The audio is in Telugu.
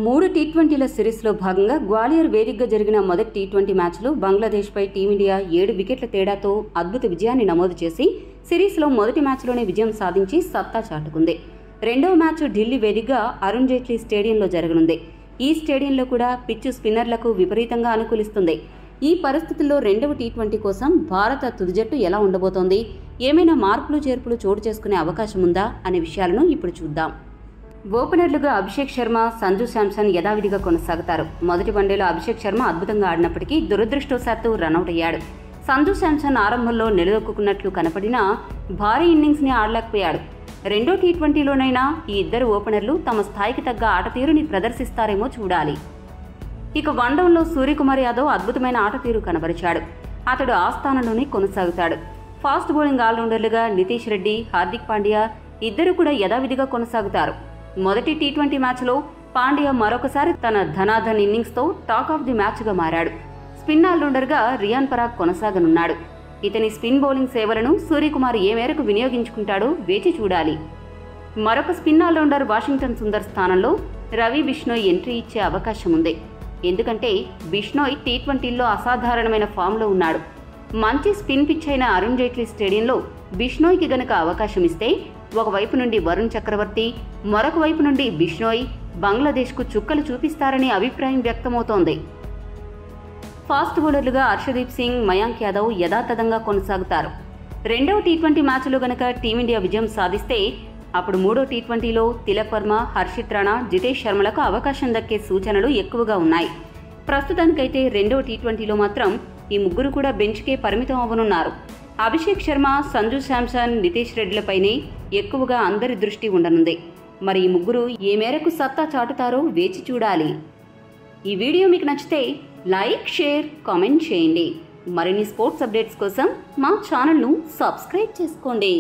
3 టీ20ల సిరీస్లో భాగంగా గ్వాలియర్ వేదికగా జరిగిన మొదటి టీ20 మ్యాచ్లో బంగ్లాదేశ్పై టీమిండియా 7 వికెట్ల తేడాతో అద్భుత విజయాన్ని నమోదు చేసి సిరీస్లో మొదటి మ్యాచ్లోనే విజయం సాధించి సత్తా చాటుకుంది. రెండవ మ్యాచ్ ఢిల్లీ వేదికగా అరుణ్ జైట్లీ స్టేడియంలో జరగనుంది. ఈ స్టేడియంలో కూడా పిచ్చు స్పిన్నర్లకు విపరీతంగా అనుకూలిస్తుంది. ఈ పరిస్థితుల్లో రెండవ టీ20 కోసం భారత తుది జట్టు ఎలా ఉండబోతోంది, ఏమైనా మార్పులు చేర్పులు చోటు చేసుకునే అవకాశం ఉందా అనే విషయాలను ఇప్పుడు చూద్దాం. ఓపెనర్లుగా అభిషేక్ శర్మ, సంజు శాంసన్ యథావిధిగా కొనసాగుతారు. మొదటి వన్డేలో అభిషేక్ శర్మ అద్భుతంగా ఆడినప్పటికీ దురదృష్టవశాత్తు రనౌట్ అయ్యాడు. సంజు శాంసన్ ఆరంభంలో నిలదొక్కున్నట్లు కనపడినా భారీ ఇన్నింగ్స్ని ఆడలేకపోయాడు. రెండో టీ20లోనైనా ఈ ఇద్దరు ఓపెనర్లు తమ స్థాయికి తగ్గ ఆటతీరుని ప్రదర్శిస్తారేమో చూడాలి. ఇక వన్డౌన్లో సూర్యకుమార్ యాదవ్ అద్భుతమైన ఆటతీరు కనబరిచాడు. అతడు ఆ స్థానంలోనే కొనసాగుతాడు. ఫాస్ట్ బౌలింగ్ ఆల్రౌండర్లుగా నితీష్ రెడ్డి, హార్దిక్ పాండ్యా ఇద్దరు కూడా యథావిధిగా కొనసాగుతారు. మొదటి టీ20 మ్యాచ్లో పాండ్యా మరొకసారి తన ధనాధన్ ఇన్నింగ్స్తో టాక్ ఆఫ్ ది మ్యాచ్గా మారాడు. స్పిన్ ఆల్రౌండర్గా రియాన్ పరాగ్ కొనసాగనున్నాడు. ఇతని స్పిన్ బౌలింగ్ సేవలను సూర్యకుమార్ ఏ మేరకు వినియోగించుకుంటాడో వేచి చూడాలి. మరొక స్పిన్ ఆల్రౌండర్ వాషింగ్టన్ సుందర్ స్థానంలో రవి బిష్నోయ్ ఎంట్రీ ఇచ్చే అవకాశం ఉంది. ఎందుకంటే బిష్నోయ్ టీ20లో అసాధారణమైన ఫామ్లో ఉన్నాడు. మంచి స్పిన్ పిచ్ అయిన అరుణ్ జైట్లీ స్టేడియంలో బిష్నోయ్కి గనక అవకాశం ఇస్తే ఒకవైపు నుండి వరుణ్ చక్రవర్తి, మరొక వైపు నుండి బిష్నోయ్ బంగ్లాదేశ్కు చుక్కలు చూపిస్తారనే అభిప్రాయం వ్యక్తమవుతోంది. ఫాస్ట్ బౌలర్లుగా హర్షదీప్ సింగ్, మయాంక్ యాదవ్ యథాతథంగా కొనసాగుతారు. రెండవ టీ20 మ్యాచ్లో గనక టీమిండియా విజయం సాధిస్తే అప్పుడు మూడో టీ20లో తిలక్ వర్మ, హర్షిత్ రాణా, జితేష్ శర్మలకు అవకాశం దక్కే సూచనలు ఎక్కువగా ఉన్నాయి. ప్రస్తుతానికైతే రెండవ టీ20లో మాత్రం ఈ ముగ్గురు కూడా బెంచ్కే పరిమితం అవ్వనున్నారు. అభిషేక్ శర్మ, సంజు శాంసన్, నితీష్ రెడ్డిలపైనే ఎక్కువగా అందరి దృష్టి ఉండనుంది. మరి ఈ ముగ్గురు ఏ మేరకు సత్తా చాటుతారో వేచి చూడాలి. ఈ వీడియో మీకు నచ్చితే లైక్, షేర్, కామెంట్ చేయండి. మరిన్ని స్పోర్ట్స్ అప్డేట్స్ కోసం మా ఛానల్ను సబ్స్క్రైబ్ చేసుకోండి.